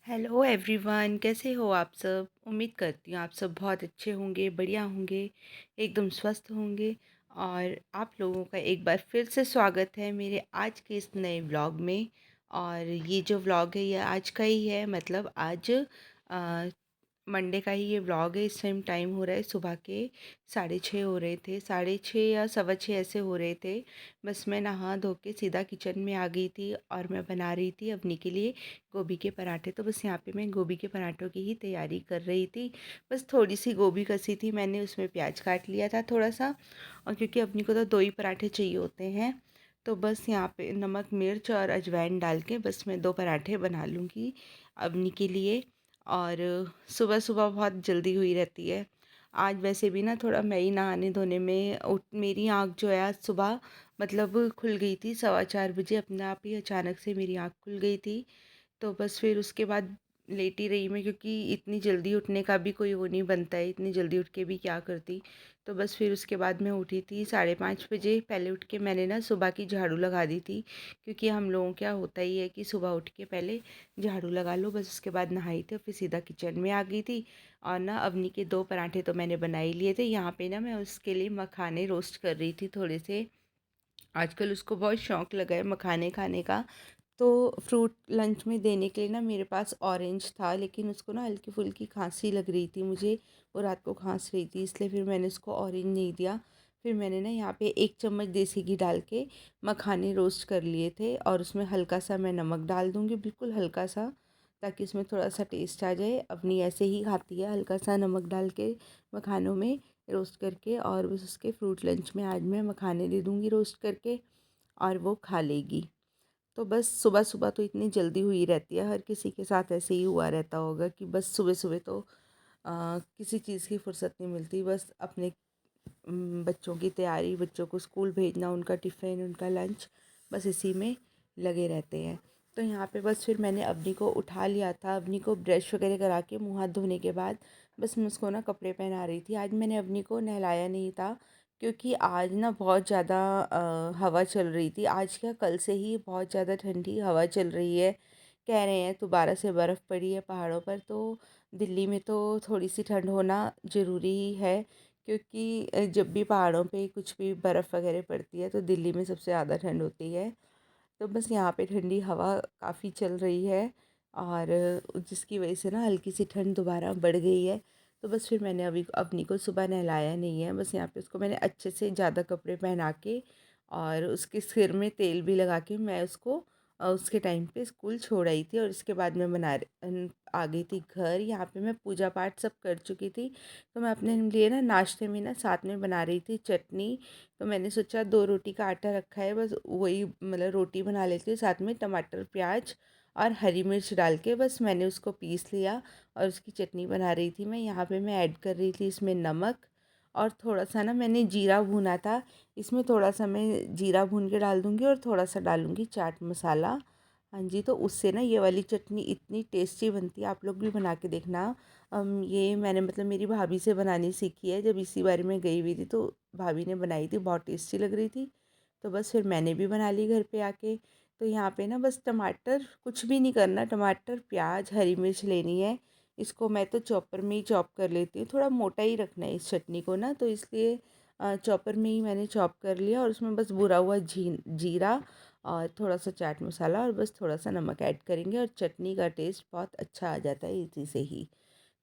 Hello everyone, कैसे हो आप सब। उम्मीद करती हूँ आप सब बहुत अच्छे होंगे, बढ़िया होंगे, एकदम स्वस्थ होंगे। और आप लोगों का एक बार फिर से स्वागत है मेरे आज के इस नए व्लॉग में। और ये जो व्लॉग है ये आज का ही है, मतलब आज मंडे का ही ये व्लॉग है। इस टाइम हो रहा है सुबह के 6:30 हो रहे थे, 6:30 या 6:15 ऐसे हो रहे थे। बस मैं नहा धो के सीधा किचन में आ गई थी और मैं बना रही थी अपनी के लिए गोभी के पराठे। तो बस यहाँ पे मैं गोभी के पराठों की ही तैयारी कर रही थी। बस थोड़ी सी गोभी कसी थी मैंने, उसमें प्याज काट लिया था थोड़ा सा। और क्योंकि अपनी को तो 2 ही पराठे चाहिए होते हैं, तो बस यहाँ पे नमक मिर्च और अजवाइन डाल के बस मैं 2 पराठे बना लूँगी अपनी के लिए। और सुबह सुबह बहुत जल्दी हुई रहती है। आज वैसे भी ना थोड़ा मैं ही नहाने धोने में उठ मेरी आँख जो है आज सुबह मतलब खुल गई थी 4:15 बजे, अपने आप ही अचानक से मेरी आँख खुल गई थी। तो बस फिर उसके बाद लेटी रही मैं, क्योंकि इतनी जल्दी उठने का भी कोई वो नहीं बनता है, इतनी जल्दी उठ के भी क्या करती। तो बस फिर उसके बाद मैं उठी थी 5:30 बजे। पहले उठ के मैंने ना सुबह की झाड़ू लगा दी थी, क्योंकि हम लोगों क्या होता ही है कि सुबह उठ के पहले झाड़ू लगा लो। बस उसके बाद नहाई थी, फिर सीधा किचन में आ गई थी। और ना अवनी के 2 पराठे तो मैंने बना ही लिए थे। यहाँ पे ना मैं उसके लिए मखाने रोस्ट कर रही थी थोड़े से। आजकल उसको बहुत शौक लगा है मखाने खाने का। तो फ्रूट लंच में देने के लिए ना मेरे पास ऑरेंज था, लेकिन उसको ना हल्की फुल्की खांसी लग रही थी मुझे, वो रात को खांस रही थी, इसलिए फिर मैंने उसको ऑरेंज नहीं दिया। फिर मैंने ना यहाँ पे 1 चम्मच देसी घी डाल के मखाने रोस्ट कर लिए थे, और उसमें हल्का सा मैं नमक डाल दूँगी, बिल्कुल हल्का सा, ताकि उसमें थोड़ा सा टेस्ट आ जाए। अपनी ऐसे ही खाती है, हल्का सा नमक डाल के मखानों में रोस्ट करके। और बस उसके फ्रूट लंच में आज मैं मखाने दे दूँगी रोस्ट करके, और वो खा लेगी। तो बस सुबह सुबह तो इतनी जल्दी हुई रहती है, हर किसी के साथ ऐसे ही हुआ रहता होगा कि बस सुबह सुबह तो किसी चीज़ की फुर्सत नहीं मिलती। बस अपने बच्चों की तैयारी, बच्चों को स्कूल भेजना, उनका टिफ़िन, उनका लंच, बस इसी में लगे रहते हैं। तो यहाँ पे बस फिर मैंने अवनी को उठा लिया था। अवनी को ब्रश वगैरह करा के मुँह हाथ धोने के बाद बस मैं उसको ना कपड़े पहना रही थी। आज मैंने अवनी को नहलाया नहीं था, क्योंकि आज ना बहुत ज़्यादा हवा चल रही थी। आज क्या, कल से ही बहुत ज़्यादा ठंडी हवा चल रही है। कह रहे हैं दोबारा से बर्फ़ पड़ी है पहाड़ों पर, तो दिल्ली में तो थोड़ी सी ठंड होना ज़रूरी ही है, क्योंकि जब भी पहाड़ों पे कुछ भी बर्फ़ वगैरह पड़ती है तो दिल्ली में सबसे ज़्यादा ठंड होती है। तो बस यहाँ पे ठंडी हवा काफ़ी चल रही है, और जिसकी वजह से ना हल्की सी ठंड दोबारा बढ़ गई है। तो बस फिर मैंने अभी अपनी को सुबह नहलाया नहीं है। बस यहाँ पे उसको मैंने अच्छे से ज़्यादा कपड़े पहना के और उसके सिर में तेल भी लगा के मैं उसको उसके टाइम पे स्कूल छोड़ आई थी। और इसके बाद मैं आ गई थी घर। यहाँ पे मैं पूजा पाठ सब कर चुकी थी। तो मैं अपने लिए ना नाश्ते में ना साथ में बना रही थी चटनी। तो मैंने सोचा 2 रोटी का आटा रखा है, बस वही मतलब रोटी बना लेती हूँ, साथ में टमाटर प्याज और हरी मिर्च डाल के बस मैंने उसको पीस लिया और उसकी चटनी बना रही थी मैं। यहाँ पे मैं ऐड कर रही थी इसमें नमक, और थोड़ा सा ना मैंने जीरा भुना था, इसमें थोड़ा सा मैं जीरा भून के डाल दूँगी और थोड़ा सा डालूँगी चाट मसाला। हाँ जी, तो उससे ना ये वाली चटनी इतनी टेस्टी बनती है, आप लोग भी बना के देखना। ये मैंने मतलब मेरी भाभी से बनानी सीखी है, जब इसी बारे में गई हुई थी तो भाभी ने बनाई थी, बहुत टेस्टी लग रही थी। तो बस फिर मैंने भी बना ली घर पे आके। तो यहाँ पे ना बस टमाटर, कुछ भी नहीं करना, टमाटर प्याज हरी मिर्च लेनी है। इसको मैं तो चॉपर में ही चॉप कर लेती हूँ, थोड़ा मोटा ही रखना है इस चटनी को ना, तो इसलिए चॉपर में ही मैंने चॉप कर लिया। और उसमें बस भुना हुआ जीरा और थोड़ा सा चाट मसाला और बस थोड़ा सा नमक ऐड करेंगे, और चटनी का टेस्ट बहुत अच्छा आ जाता है इसी से ही।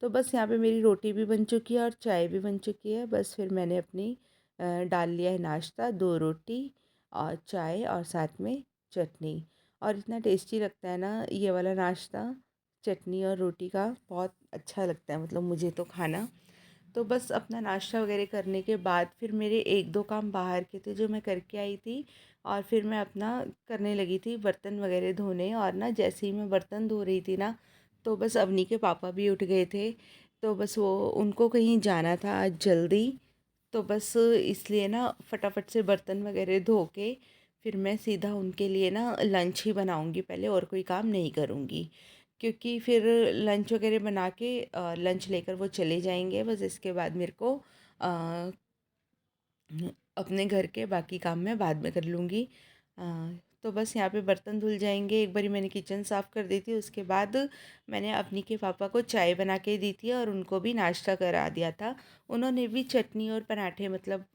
तो बस यहाँ पे मेरी रोटी भी बन चुकी है और चाय भी बन चुकी है। बस फिर मैंने अपनी डाल लिया है नाश्ता, 2 रोटी और चाय और साथ में चटनी। और इतना टेस्टी लगता है ना ये वाला नाश्ता, चटनी और रोटी का, बहुत अच्छा लगता है मतलब मुझे तो खाना। तो बस अपना नाश्ता वगैरह करने के बाद फिर मेरे 1-2 काम बाहर के थे जो मैं करके आई थी, और फिर मैं अपना करने लगी थी बर्तन वगैरह धोने। और ना जैसे ही मैं बर्तन धो रही थी ना, तो बस अवनी के पापा भी उठ गए थे। तो बस वो उनको कहीं जाना था आज जल्दी, तो बस इसलिए ना फटाफट से बर्तन वगैरह धो के फिर मैं सीधा उनके लिए ना लंच ही बनाऊंगी पहले, और कोई काम नहीं करूँगी, क्योंकि फिर लंच वगैरह बना के लंच लेकर वो चले जाएंगे। बस इसके बाद मेरे को अ, अपने घर के बाकी काम मैं बाद में कर लूँगी। तो बस यहाँ पे बर्तन धुल जाएंगे। एक बारी मैंने किचन साफ़ कर दी थी, उसके बाद मैंने अपनी के पापा को चाय बना के दी थी और उनको भी नाश्ता करा दिया था। उन्होंने भी चटनी और पराठे मतलब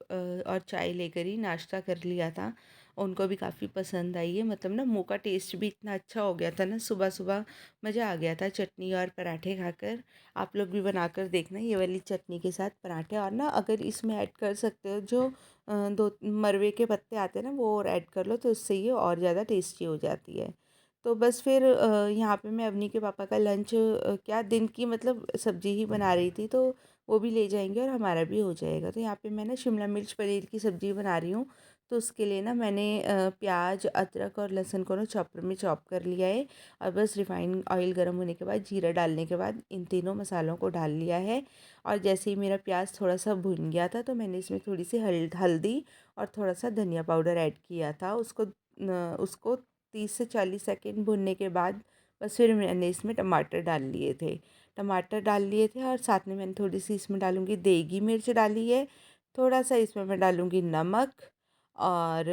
और चाय लेकर ही नाश्ता कर लिया था। उनको भी काफ़ी पसंद आई है, मतलब ना मुँह का टेस्ट भी इतना अच्छा हो गया था ना, सुबह सुबह मज़ा आ गया था चटनी और पराठे खाकर। आप लोग भी बनाकर देखना ये वाली चटनी के साथ पराठे, और ना अगर इसमें ऐड कर सकते हो जो दो मरवे के पत्ते आते हैं ना, वो और ऐड कर लो तो इससे ये और ज़्यादा टेस्टी हो जाती है। तो बस फिर यहाँ पे मैं अवनी के पापा का लंच क्या दिन की मतलब सब्जी ही बना रही थी, तो वो भी ले जाएंगे और हमारा भी हो जाएगा। तो यहाँ पे मैं ना शिमला मिर्च पनीर की सब्ज़ी बना रही हूँ। तो उसके लिए ना मैंने प्याज अदरक और लहसुन को ना चॉपर में चॉप कर लिया है। और बस रिफाइंड ऑयल गर्म होने के बाद जीरा डालने के बाद इन तीनों मसालों को डाल लिया है। और जैसे ही मेरा प्याज थोड़ा सा भुन गया था तो मैंने इसमें थोड़ी सी हल्दी और थोड़ा सा धनिया पाउडर ऐड किया था। उसको 30 से 40 सेकेंड भुनने के बाद बस फिर मैंने इसमें टमाटर डाल लिए थे। और साथ में मैंने थोड़ी सी इसमें डालूँगी देगी मिर्च डाली है। थोड़ा सा इसमें मैं डालूँगी नमक, और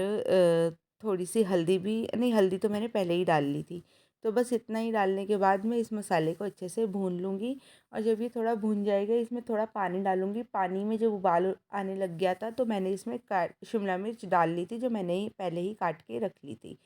थोड़ी सी हल्दी भी नहीं, हल्दी तो मैंने पहले ही डाल ली थी। तो बस इतना ही डालने के बाद मैं इस मसाले को अच्छे से भून लूँगी। और जब ये थोड़ा भुन जाएगा इसमें थोड़ा पानी डालूँगी। पानी में जब उबाल आने लग गया था तो मैंने इसमें काट शिमला मिर्च डाल ली थी, जो मैंने ही पहले ही काट के रख ली थी।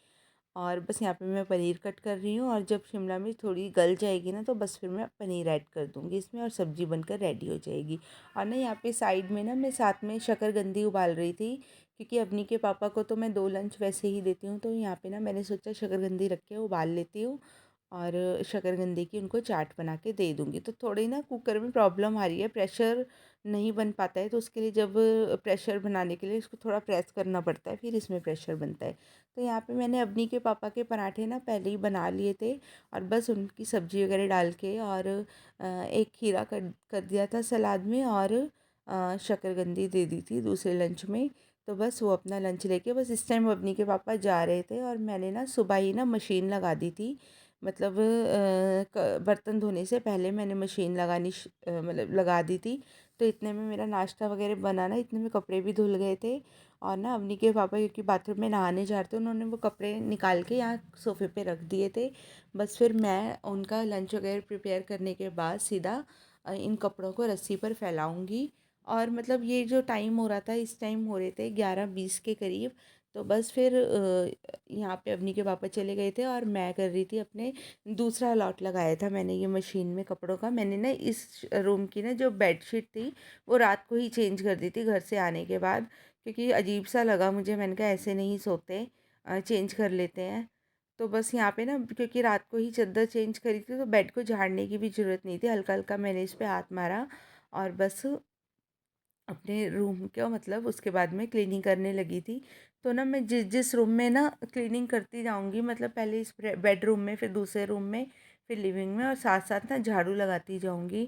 और बस यहाँ पे मैं पनीर कट कर रही हूँ, और जब शिमला मिर्च थोड़ी गल जाएगी ना तो बस फिर मैं पनीर ऐड कर दूँगी इसमें और सब्ज़ी बनकर रेडी हो जाएगी। और ना यहाँ पे साइड में ना मैं साथ में शकरकंदी उबाल रही थी, क्योंकि अवनी के पापा को तो मैं 2 लंच वैसे ही देती हूँ। तो यहाँ पे ना मैंने सोचा शकरकंदी रख के उबाल लेती हूँ और शकरकंदी की उनको चाट बना के दे दूँगी। तो थोड़ी ना कुकर में प्रॉब्लम आ रही है, प्रेशर नहीं बन पाता है, तो उसके लिए जब प्रेशर बनाने के लिए इसको थोड़ा प्रेस करना पड़ता है, फिर इसमें प्रेशर बनता है। तो यहाँ पे मैंने अवनी के पापा के पराठे ना पहले ही बना लिए थे, और बस उनकी सब्ज़ी वगैरह डाल के और एक खीरा कर दिया था सलाद में, और शकरकंदी दे दी थी दूसरे लंच में। तो बस वो अपना लंच लेके बस इस टाइम अवनी के पापा जा रहे थे, और मैंने ना सुबह ही ना मशीन लगा दी थी। मतलब बर्तन धोने से पहले मैंने मशीन मतलब लगा दी थी। तो इतने में मेरा नाश्ता वगैरह बना ना, इतने में कपड़े भी धुल गए थे। और ना अवनी के पापा क्योंकि बाथरूम में नहाने जा रहे थे, उन्होंने वो कपड़े निकाल के यहाँ सोफ़े पे रख दिए थे। बस फिर मैं उनका लंच वगैरह प्रिपेयर करने के बाद सीधा इन कपड़ों को रस्सी पर फैलाऊँगी। और मतलब ये जो टाइम हो रहा था, इस टाइम हो रहे थे 11:20 के करीब। तो बस फिर यहाँ पे अवनी के पापा चले गए थे और मैं कर रही थी अपने दूसरा लॉट लगाया था मैंने ये मशीन में कपड़ों का। मैंने ना इस रूम की ना जो बेडशीट थी वो रात को ही चेंज कर दी थी घर से आने के बाद, क्योंकि अजीब सा लगा मुझे। मैंने कहा ऐसे नहीं सोते, चेंज कर लेते हैं। तो बस यहाँ पे ना क्योंकि रात को ही चादर चेंज करी थी तो बेड को झाड़ने की भी ज़रूरत नहीं थी। हल्का हल्का मैंने इस पे हाथ मारा और बस अपने रूम का मतलब उसके बाद में क्लीनिंग करने लगी थी। तो ना मैं जिस जिस रूम में ना क्लीनिंग करती जाऊंगी, मतलब पहले इस बेडरूम में, फिर दूसरे रूम में, फिर लिविंग में, और साथ साथ ना झाड़ू लगाती जाऊंगी,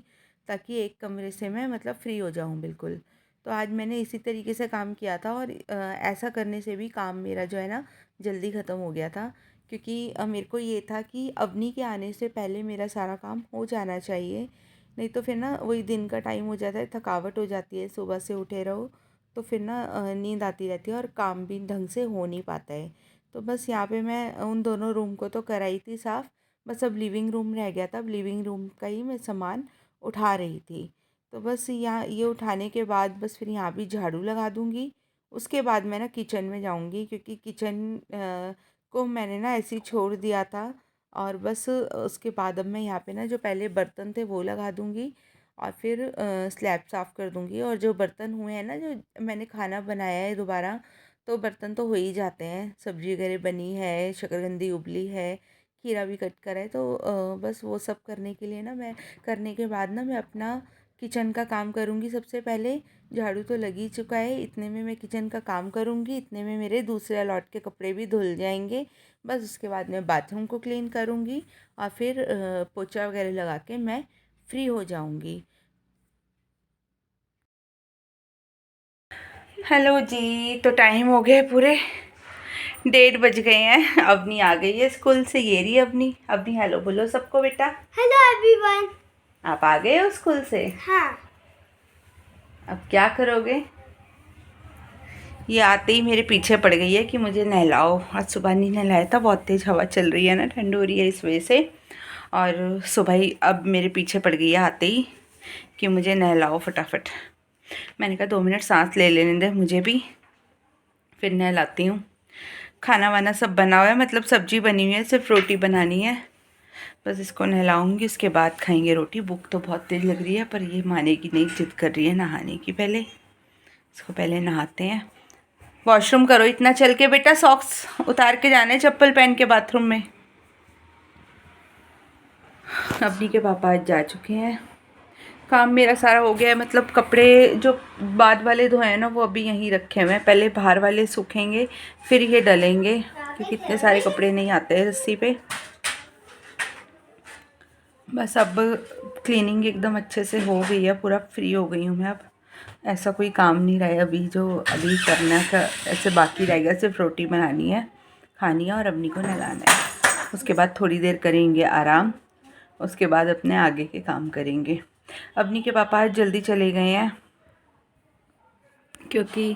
ताकि एक कमरे से मैं मतलब फ्री हो जाऊं बिल्कुल। तो आज मैंने इसी तरीके से काम किया था, और ऐसा करने से भी काम मेरा जो है ना जल्दी ख़त्म हो गया था, क्योंकि मेरे को ये था कि अवनी के आने से पहले मेरा सारा काम हो जाना चाहिए। नहीं तो फिर ना वही दिन का टाइम हो जाता है, थकावट हो जाती है, सुबह से उठे रहो तो फिर ना नींद आती रहती है और काम भी ढंग से हो नहीं पाता है। तो बस यहाँ पे मैं उन दोनों रूम को तो कराई थी साफ़, बस अब लिविंग रूम रह गया था। अब लिविंग रूम का ही मैं सामान उठा रही थी। तो बस यहाँ ये उठाने के बाद बस फिर यहाँ भी झाड़ू लगा दूँगी। उसके बाद मैं ना किचन में जाऊँगी, क्योंकि किचन को मैंने ना ऐसे ही छोड़ दिया था। और बस उसके बाद अब मैं यहाँ पे ना जो पहले बर्तन थे वो लगा दूँगी, और फिर स्लैब साफ़ कर दूँगी। और जो बर्तन हुए हैं ना, जो मैंने खाना बनाया है दोबारा, तो बर्तन तो हो ही जाते हैं। सब्ज़ी वगैरह बनी है, शकरकंदी उबली है, खीरा भी कट करा है, तो बस वो सब करने के लिए ना मैं करने के बाद ना मैं अपना किचन का काम करूँगी सबसे पहले। झाड़ू तो लग ही चुका है, इतने में मैं किचन का काम करूँगी, इतने में मेरे दूसरे लॉट के कपड़े भी धुल जाएंगे। बस उसके बाद मैं बाथरूम को क्लीन करूँगी और फिर पोछा वगैरह लगा के मैं फ्री हो जाऊँगी। हेलो जी, तो टाइम हो गया पूरे 1:30 बज गए हैं। अवनी आ गई है स्कूल से, ये रही अवनी। अवनी हेलो बोलो सबको बेटा। Hello everyone. आप आ गए हो स्कूल से? हाँ, अब क्या करोगे? ये आते ही मेरे पीछे पड़ गई है कि मुझे नहलाओ। आज सुबह नहीं नहलाया था, बहुत तेज़ हवा चल रही है ना, ठंड हो रही है इस वजह से। और सुबह ही अब मेरे पीछे पड़ गई है आते ही कि मुझे नहलाओ फटाफट। मैंने कहा 2 मिनट सांस ले लेने दे मुझे भी, फिर नहलाती हूँ। खाना वाना सब बना हुआ है, मतलब सब्जी बनी हुई है, सिर्फ रोटी बनानी है। बस इसको नहलाऊंगी, उसके बाद खाएंगे रोटी। भूख तो बहुत तेज़ लग रही है, पर ये मानेगी नहीं, जिद कर रही है नहाने की। पहले इसको पहले नहाते हैं। वॉशरूम करो इतना चल के बेटा, सॉक्स उतार के जाना है चप्पल पहन के बाथरूम में। अपनी के पापा आज जा चुके हैं। काम मेरा सारा हो गया है, मतलब कपड़े जो बाद वाले धोए हैं ना वो अभी यहीं रखे हुए हैं। पहले बाहर वाले सूखेंगे फिर ये डलेंगे, क्योंकि इतने सारे कपड़े नहीं आते हैं रस्सी पे। बस अब क्लीनिंग एकदम अच्छे से हो गई है, पूरा फ्री हो गई हूँ मैं। अब ऐसा कोई काम नहीं रहा है अभी जो अभी करना का ऐसे बाकी रह गया। सिर्फ रोटी बनानी है, खानी है और अपनी को नहलाना है। उसके बाद थोड़ी देर करेंगे आराम, उसके बाद अपने आगे के काम करेंगे। अपनी के पापा आज जल्दी चले गए हैं, क्योंकि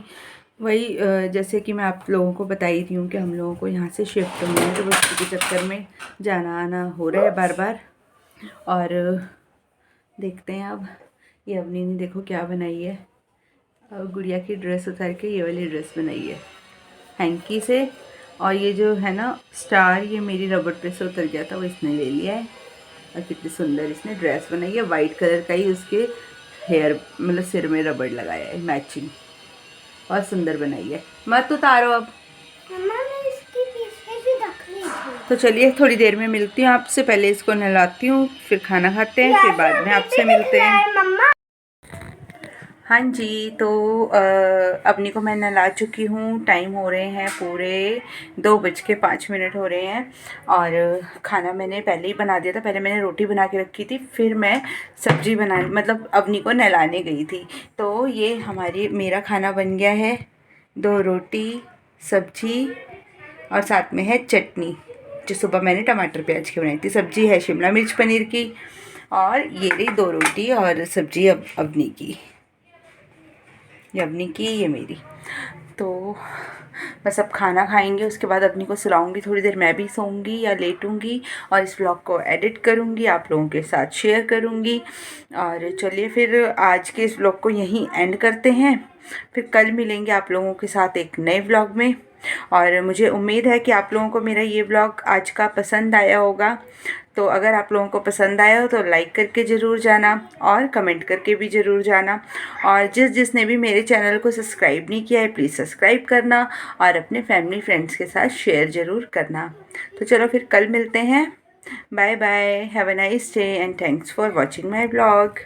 वही जैसे कि मैं आप लोगों को बता ही रही हूँ कि हम लोगों को यहाँ से शिफ्ट होना है, तो बस के चक्कर में जाना आना हो रहा है बार बार। और देखते हैं अब। ये अपनी ने देखो क्या बनाई है, गुड़िया की ड्रेस उतार के ये वाली ड्रेस बनाई है हैंकी से। और ये जो है ना स्टार, ये मेरी रबड़ पे से उतर गया था, वो इसने ले लिया है। और कितनी सुंदर इसने ड्रेस बनाई है, वाइट कलर का ही उसके हेयर मतलब सिर में रबड़ लगाया है मैचिंग, और सुंदर बनाई है। मत उतारो अब। तो चलिए थोड़ी देर में मिलती हूँ आपसे। पहले इसको नहलाती हूँ, फिर खाना खाते हैं, फिर बाद में आपसे मिलते हैं। हाँ जी, तो अपनी को मैं नहला चुकी हूँ। टाइम हो रहे हैं पूरे 2:05 हो रहे हैं। और खाना मैंने पहले ही बना दिया था। पहले मैंने रोटी बना के रखी थी, फिर मैं सब्ज़ी बना मतलब अपनी को नहलाने गई थी। तो ये मेरा खाना बन गया है। 2 रोटी, सब्जी और साथ में है चटनी, जो सुबह मैंने टमाटर प्याज की बनाई थी। सब्जी है शिमला मिर्च पनीर की, और ये रही 2 रोटी और सब्जी अपनी की, ये अपनी की, ये मेरी। तो बस अब खाना खाएंगे, उसके बाद अपनी को सुलाऊंगी। थोड़ी देर मैं भी सोऊंगी या लेटूंगी, और इस व्लॉग को एडिट करूंगी, आप लोगों के साथ शेयर करूंगी। और चलिए फिर आज के इस व्लॉग को यहीं एंड करते हैं। फिर कल मिलेंगे आप लोगों के साथ एक नए व्लॉग में। और मुझे उम्मीद है कि आप लोगों को मेरा ये व्लॉग आज का पसंद आया होगा। तो अगर आप लोगों को पसंद आया हो तो लाइक करके ज़रूर जाना, और कमेंट करके भी ज़रूर जाना। और जिसने भी मेरे चैनल को सब्सक्राइब नहीं किया है, प्लीज़ सब्सक्राइब करना, और अपने फैमिली फ्रेंड्स के साथ शेयर ज़रूर करना। तो चलो फिर कल मिलते हैं। Bye bye, have a nice day and thanks for watching my vlog.